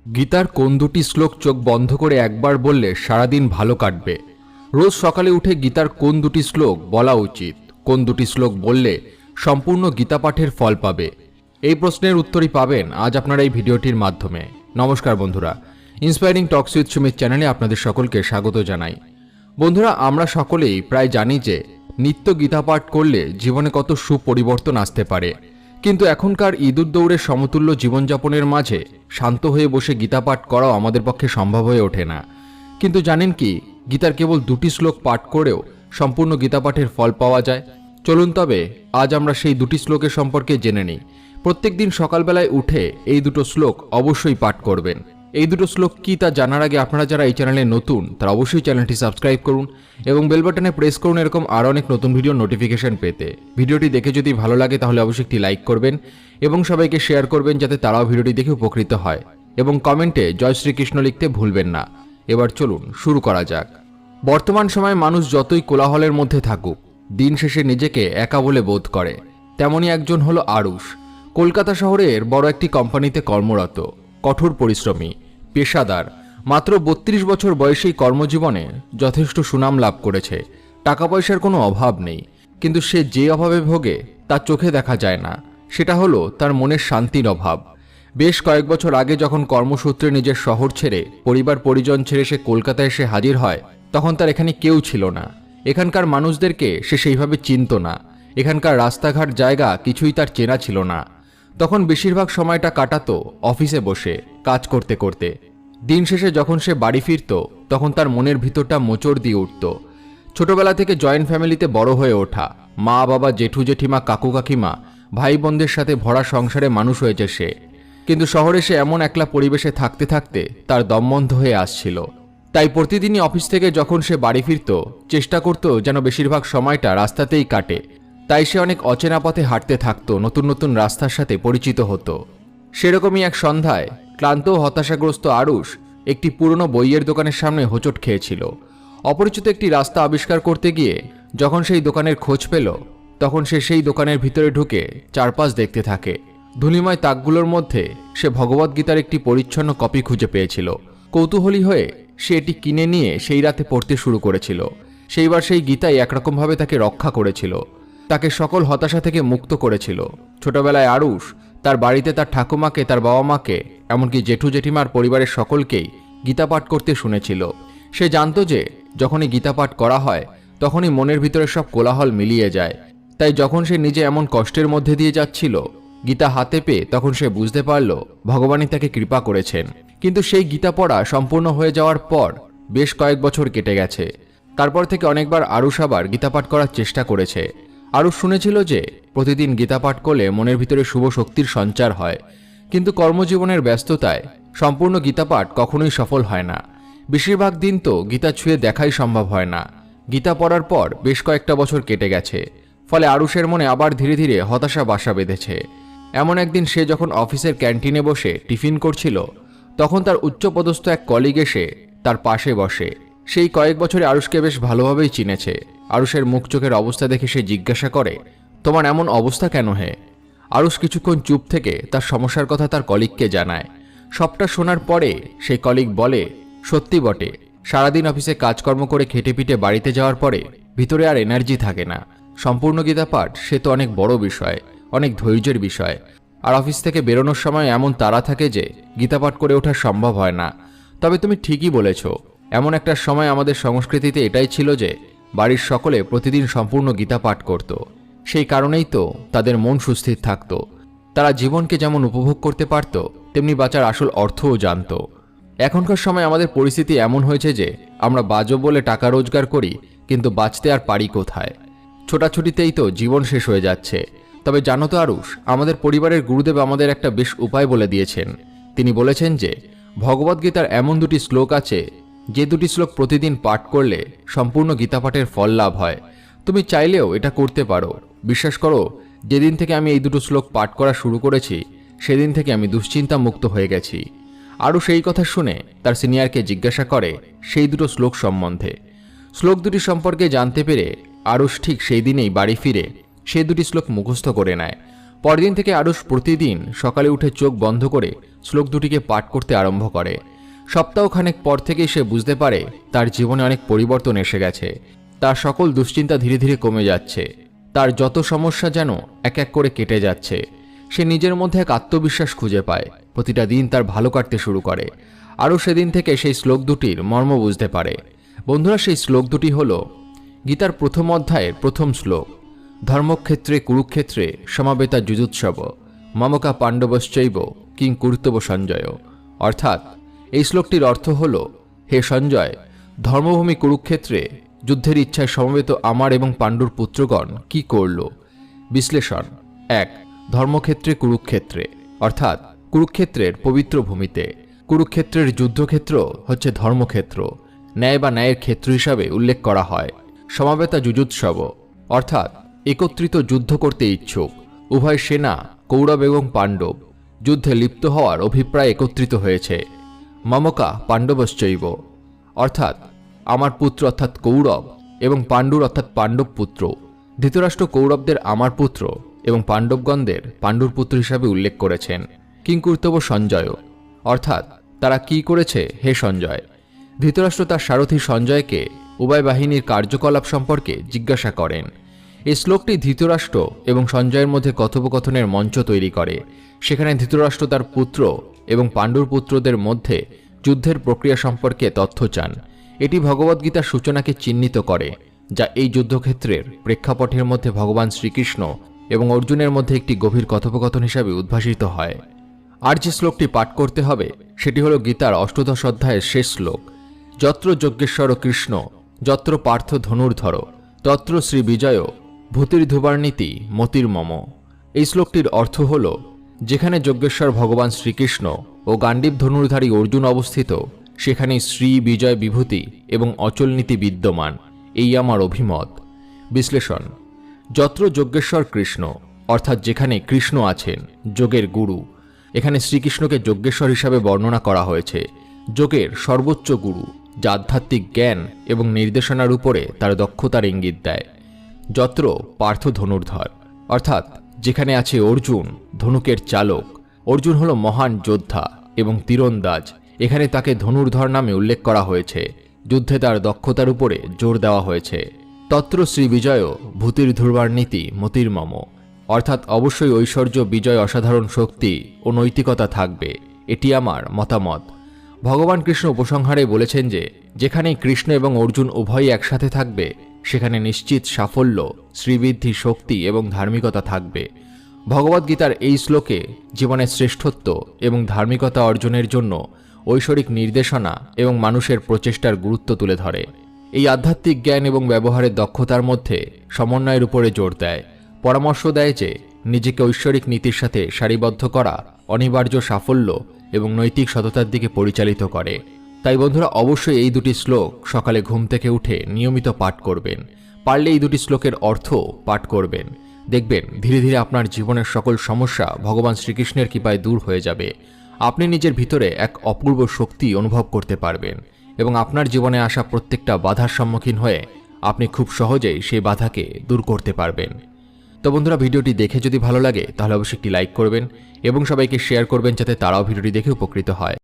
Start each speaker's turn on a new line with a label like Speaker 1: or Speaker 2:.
Speaker 1: গীতার কোন দুটি শ্লোক চোখ বন্ধ করে একবার বললে সারাদিন ভালো কাটবে? রোজ সকালে উঠে গীতার কোন দুটি শ্লোক বলা উচিত? কোন দুটি শ্লোক বললে সম্পূর্ণ গীতা পাঠের ফল পাবে? এই প্রশ্নের উত্তরই পাবেন আজ আপনারা এই ভিডিওটির মাধ্যমে। নমস্কার বন্ধুরা, ইন্সপায়ারিং টকস উইথ সুমিত চ্যানেলে আপনাদের সকলকে স্বাগত জানাই। বন্ধুরা, আমরা সকলেই প্রায় জানি যে নিত্য গীতা পাঠ করলে জীবনে কত সুপরিবর্তন আসতে পারে। কিন্তু এখনকার ইঁদুর দৌড়ের সমতুল্য জীবনযাপনের মাঝে শান্ত হয়ে বসে গীতা পাঠ করাও আমাদের পক্ষে সম্ভব হয়ে ওঠে না। কিন্তু জানেন কি, গীতার কেবল দুটি শ্লোক পাঠ করেও সম্পূর্ণ গীতা পাঠের ফল পাওয়া যায়। চলুন তবে আজ আমরা সেই দুটি শ্লোকের সম্পর্কে জেনে নিই। প্রত্যেক দিন সকালবেলায় উঠে এই দুটো শ্লোক অবশ্যই পাঠ করবেন। এই দুটো শ্লোক কি তা জানার আগে আপনারা যারা এই চ্যানেলে নতুন তারা অবশ্যই চ্যানেলটি সাবস্ক্রাইব করুন এবং বেল বাটনে প্রেস করুন এরকম আরও অনেক নতুন ভিডিও নোটিফিকেশন পেতে। ভিডিওটি দেখে যদি ভালো লাগে তাহলে অবশ্যই একটি লাইক করবেন এবং সবাইকে শেয়ার করবেন যাতে তারাও ভিডিওটি দেখে উপকৃত হয়, এবং কমেন্টে জয় শ্রীকৃষ্ণ লিখতে ভুলবেন না। এবার চলুন শুরু করা যাক। বর্তমান সময়ে মানুষ যতই কোলাহলের মধ্যে থাকুক, দিন শেষে নিজেকে একা বলে বোধ করে। তেমনই একজন হলো আরুষ। কলকাতা শহরের বড় একটি কোম্পানিতে কর্মরত, কঠোর পরিশ্রমী, পেশাদার। মাত্র 32 বছর বয়সেই কর্মজীবনে যথেষ্ট সুনাম লাভ করেছে। টাকা পয়সার কোনো অভাব নেই, কিন্তু সে যে অভাবে ভোগে তা চোখে দেখা যায় না। সেটা হলো তার মনের শান্তির অভাব। বেশ কয়েক বছর আগে যখন কর্মসূত্রে নিজের শহর ছেড়ে পরিবার পরিজন ছেড়ে সে কলকাতায় এসে হাজির হয়, তখন তার এখানে কেউ ছিল না। এখানকার মানুষদেরকে সে সেইভাবে চিনত না। এখানকার রাস্তাঘাট জায়গা কিছুই তার চেনা ছিল না। তখন বেশিরভাগ সময়টা কাটাতো অফিসে বসে কাজ করতে করতে। দিন শেষে যখন সে বাড়ি ফিরত তখন তার মনের ভিতরটা মোচড় দিয়ে উঠত। ছোটবেলা থেকে জয়েন্ট ফ্যামিলিতে বড় হয়ে ওঠা, মা বাবা, জেঠু জেঠিমা, কাকু কাকিমা, ভাই বোনদের সাথে ভরা সংসারে মানুষ হয়েছে সে। কিন্তু শহরে সে এমন একলা পরিবেশে থাকতে থাকতে তার দম বন্ধ হয়ে আসছিল। তাই প্রতিদিনই অফিস থেকে যখন সে বাড়ি ফিরত চেষ্টা করত যেন বেশিরভাগ সময়টা রাস্তাতেই কাটে। তাই সে অনেক অচেনা পথে হাঁটতে থাকত, নতুন নতুন রাস্তার সাথে পরিচিত হতো। সেরকমই এক সন্ধ্যায় ক্লান্ত ও হতাশাগ্রস্ত আরুষ একটি পুরনো বইয়ের দোকানের সামনে হোঁচট খেয়েছিল। অপরিচিত একটি রাস্তা আবিষ্কার করতে গিয়ে যখন সেই দোকানের খোঁজ পেল, তখন সে সেই দোকানের ভিতরে ঢুকে চারপাশ দেখতে থাকে। ধূলিময় তাকগুলোর মধ্যে সে ভগবদ্গীতার একটি পরিচ্ছন্ন কপি খুঁজে পেয়েছিল। কৌতূহলী হয়ে সে এটি কিনে নিয়ে সেই রাতে পড়তে শুরু করেছিল। সেইবার সেই গীতাই একরকমভাবে তাকে রক্ষা করেছিল, তাকে সকল হতাশা থেকে মুক্ত করেছিল। ছোটবেলায় আরুষ তার বাড়িতে তার ঠাকুমাকে, তার বাবা মাকে, এমনকি জেঠু জেঠিমার পরিবারের সকলকেই গীতা পাঠ করতে শুনেছিল। সে জানত যে যখনই গীতা পাঠ করা হয় তখনই মনের ভিতরে সব কোলাহল মিলিয়ে যায়। তাই যখন সে নিজে এমন কষ্টের মধ্যে দিয়ে যাচ্ছিল, গীতা হাতে পেয়ে তখন সে বুঝতে পারল ভগবানই তাকে কৃপা করেছেন। কিন্তু সেই গীতা পড়া সম্পূর্ণ হয়ে যাওয়ার পর বেশ কয়েক বছর কেটে গেছে। তারপর থেকে অনেকবার আরুষ আবার গীতা পাঠ করার চেষ্টা করেছে। আরুষ শুনেছিল যে প্রতিদিন গীতা পাঠ করলে মনের ভিতরে শুভ শক্তির সঞ্চার হয়, কিন্তু কর্মজীবনের ব্যস্ততায় সম্পূর্ণ গীতা পাঠ কখনোই সফল হয় না। বেশিরভাগ দিন তো গীতা ছুঁয়ে দেখাই সম্ভব হয় না। গীতা পড়ার পর বেশ কয়েকটা বছর কেটে গেছে, ফলে আরুষের মনে আবার ধীরে ধীরে হতাশা বাসা বেঁধেছে। এমন একদিন সে যখন অফিসের ক্যান্টিনে বসে টিফিন করছিল, তখন তার উচ্চপদস্থ এক কলিগ এসে তার পাশে বসে। সেই কয়েক বছরে আরুষকে বেশ ভালোভাবেই চিনেছে। আরুষের মুখ চোখের অবস্থা দেখে সে জিজ্ঞাসা করে, তোমার এমন অবস্থা কেন হে? আরুষ কিছুক্ষণ চুপ থেকে তার সমস্যার কথা তার কলিগকে জানায়। সবটা শোনার পরে সেই কলিগ বলে, সত্যি বটে, সারাদিন অফিসে কাজকর্ম করে খেটে পিটে বাড়িতে যাওয়ার পরে ভিতরে আর এনার্জি থাকে না। সম্পূর্ণ গীতা পাঠ সে তো অনেক বড় বিষয়, অনেক ধৈর্যের বিষয়। আর অফিস থেকে বেরোনোর সময় এমন তাড়া থাকে যে গীতা পাঠ করে ওঠা সম্ভব হয় না। তবে তুমি ঠিকই বলেছ, এমন একটা সময় আমাদের সংস্কৃতিতে এটাই ছিল যে বাড়ির সকলে প্রতিদিন সম্পূর্ণ গীতা পাঠ করত। সেই কারণেই তো তাদের মন সুস্থির থাকত। তারা জীবনকে যেমন উপভোগ করতে পারত, তেমনি বাঁচার আসল অর্থও জানত। এখনকার সময় আমাদের পরিস্থিতি এমন হয়েছে যে আমরা বাজো বলে টাকা রোজগার করি, কিন্তু বাঁচতে আর পারি কোথায়? ছোটাছুটিতেই তো জীবন শেষ হয়ে যাচ্ছে। তবে জানো তো আরুষ, আমাদের পরিবারের গুরুদেব আমাদের একটা বেশ উপায় বলে দিয়েছেন। তিনি বলেছেন যে ভগবদ্গীতার এমন দুটি শ্লোক আছে, যে দুটি শ্লোক প্রতিদিন পাঠ করলে সম্পূর্ণ গীতা পাঠের ফল লাভ হয়। তুমি চাইলেও এটা করতে পারো। বিশ্বাস করো, যেদিন থেকে আমি এই দুটো শ্লোক পাঠ করা শুরু করেছি সেদিন থেকে আমি দুশ্চিন্তা মুক্ত হয়ে গেছি। আরও সেই কথা শুনে তার সিনিয়রকে জিজ্ঞাসা করে সেই দুটো শ্লোক সম্বন্ধে। শ্লোক দুটি সম্পর্কে জানতে পেরে আরুষ ঠিক সেই দিনেই বাড়ি ফিরে সেই দুটি শ্লোক মুখস্থ করে নেয়। পরদিন থেকে আরুষ প্রতিদিন সকালে উঠে চোখ বন্ধ করে শ্লোক দুটিকে পাঠ করতে আরম্ভ করে। সপ্তাহখানেক পর থেকেই সে বুঝতে পারে তার জীবনে অনেক পরিবর্তন এসে গেছে। তার সকল দুশ্চিন্তা ধীরে ধীরে কমে যাচ্ছে। তার যত সমস্যা যেন এক এক করে কেটে যাচ্ছে। সে নিজের মধ্যে এক আত্মবিশ্বাস খুঁজে পায়। প্রতিটা দিন তার ভালো কাটতে শুরু করে। আরও সেদিন থেকে সেই শ্লোক দুটির মর্ম বুঝতে পারে। বন্ধুরা, সেই শ্লোক দুটি হল গীতার প্রথম অধ্যায়ের প্রথম শ্লোক, ধর্মক্ষেত্রে কুরুক্ষেত্রে সমাবেতা যুযুৎসব মমকা পাণ্ডবশ্চৈব কিং কুরুতব সঞ্জয়। অর্থাৎ এই শ্লোকটির অর্থ হল, হে সঞ্জয়, ধর্মভূমি কুরুক্ষেত্রে যুদ্ধের ইচ্ছায় সমবেত আমার এবং পাণ্ডুর পুত্রগণ কি করল। বিশ্লেষণ: 1. ধর্মক্ষেত্রে কুরুক্ষেত্রে অর্থাৎ কুরুক্ষেত্রের পবিত্র ভূমিতে। কুরুক্ষেত্রের যুদ্ধক্ষেত্র হচ্ছে ধর্মক্ষেত্র, ন্যায় বা ন্যায়ের ক্ষেত্র হিসাবে উল্লেখ করা হয়। সমাবেতা যুযুৎসব অর্থাৎ একত্রিত যুদ্ধ করতে ইচ্ছুক। উভয় সেনা কৌরব এবং পাণ্ডব যুদ্ধে লিপ্ত হওয়ার অভিপ্রায় একত্রিত হয়েছে। মমকা পাণ্ডবশ্চৈব অর্থাৎ আমার পুত্র অর্থাৎ কৌরব এবং পাণ্ডুর অর্থাৎ পাণ্ডব পুত্র। ধৃতরাষ্ট্র কৌরবদের আমার পুত্র এবং পাণ্ডবগণদের পাণ্ডুর পুত্র হিসাবে উল্লেখ করেছেন। কিংকুর্তব সঞ্জয় অর্থাৎ তারা কি করেছে হে সঞ্জয়। ধৃতরাষ্ট্র তার সারথী সঞ্জয়কে উভয় বাহিনীর কার্যকলাপ সম্পর্কে জিজ্ঞাসা করেন। এই শ্লোকটি ধৃতরাষ্ট্র এবং সঞ্জয়ের মধ্যে কথোপকথনের মঞ্চ তৈরি করে। সেখানে ধৃতরাষ্ট্র তার পুত্র এবং পাণ্ডুর পুত্রদের মধ্যে যুদ্ধের প্রক্রিয়া সম্পর্কে তথ্য চান। এটি ভগবদ্গীতার সূচনাকে চিহ্নিত করে, যা এই যুদ্ধক্ষেত্রের প্রেক্ষাপটের মধ্যে ভগবান শ্রীকৃষ্ণ এবং অর্জুনের মধ্যে একটি গভীর কথোপকথন হিসাবে উদ্ভাসিত হয়। আর যে শ্লোকটি পাঠ করতে হবে সেটি হল গীতার অষ্টাদশ অধ্যায়ের শেষ শ্লোক, যত্র যজ্ঞেশ্বর কৃষ্ণ যত্র পার্থ ধনুর্ধর তত্র শ্রী বিজয় ভূতির্ধুবার্নীতি মতির মম। এই শ্লোকটির অর্থ হল, যেখানে যজ্ঞেশ্বর ভগবান শ্রীকৃষ্ণ ও গাণ্ডীব ধনুর্ধারী অর্জুন অবস্থিত সেখানে শ্রী বিজয় বিভূতি এবং অচল নীতি বিদ্যমান, এই আমার অভিমত। বিশ্লেষণ: যত্র যজ্ঞেশ্বর কৃষ্ণ অর্থাৎ যেখানে কৃষ্ণ আছেন যোগের গুরু। এখানে শ্রীকৃষ্ণকে যজ্ঞেশ্বর হিসাবে বর্ণনা করা হয়েছে, যোগের সর্বোচ্চ গুরু, যা আধ্যাত্মিক জ্ঞান এবং নির্দেশনার উপরে তার দক্ষতার ইঙ্গিত দেয়। যত্র পার্থ ধনুর্ধর অর্থাৎ যেখানে আছে অর্জুন, ধনুকের চালক। অর্জুন হল মহান যোদ্ধা এবং তীরন্দাজ। এখানে তাকে ধনুর্ধর নামে উল্লেখ করা হয়েছে। যুদ্ধে তার দক্ষতার উপরে জোর দেওয়া হয়েছে। তত্র শ্রী বিজয় ভূতির্ধুবার্নীতি মতির মম অর্থাৎ অবশ্যই ঐশ্বর্য, বিজয়, অসাধারণ শক্তি ও নৈতিকতা থাকবে, এটি আমার মতামত। ভগবান কৃষ্ণ উপসংহারে বলেছেন যে যেখানেই কৃষ্ণ এবং অর্জুন উভয়ই একসাথে থাকবে সেখানে নিশ্চিত সাফল্য, শ্রীবৃদ্ধি, শক্তি এবং ধার্মিকতা থাকবে। ভগবদ্গীতার এই শ্লোকে জীবনের শ্রেষ্ঠত্ব এবং ধার্মিকতা অর্জনের জন্য ঐশ্বরিক নির্দেশনা এবং মানুষের প্রচেষ্টার গুরুত্ব তুলে ধরে। এই আধ্যাত্মিক জ্ঞান এবং ব্যবহারের দক্ষতার মধ্যে সমন্বয়ের উপরে জোর দেয়। পরামর্শ দেয় যে নিজেকে ঐশ্বরিক নীতির সাথে সারিবদ্ধ করা অনিবার্য সাফল্য এবং নৈতিক সততার দিকে পরিচালিত করে। তাই বন্ধুরা, অবশ্যই এই দুটি শ্লোক সকালে ঘুম থেকে উঠে নিয়মিত পাঠ করবেন। পারলে এই দুটি শ্লোকের অর্থ পাঠ করবেন। দেখবেন ধীরে ধীরে আপনার জীবনের সকল সমস্যা ভগবান শ্রীকৃষ্ণের কৃপায় দূর হয়ে যাবে। আপনি নিজের ভিতরে এক অপূর্ব শক্তি অনুভব করতে পারবেন এবং আপনার জীবনে আসা প্রত্যেকটা বাধার সম্মুখীন হয়ে আপনি খুব সহজেই সেই বাধাকে দূর করতে পারবেন। তো বন্ধুরা, ভিডিওটি দেখে যদি ভালো লাগে তাহলে অবশ্যই একটি লাইক করবেন এবং সবাইকে শেয়ার করবেন যাতে তারাও ভিডিওটি দেখে উপকৃত হয়।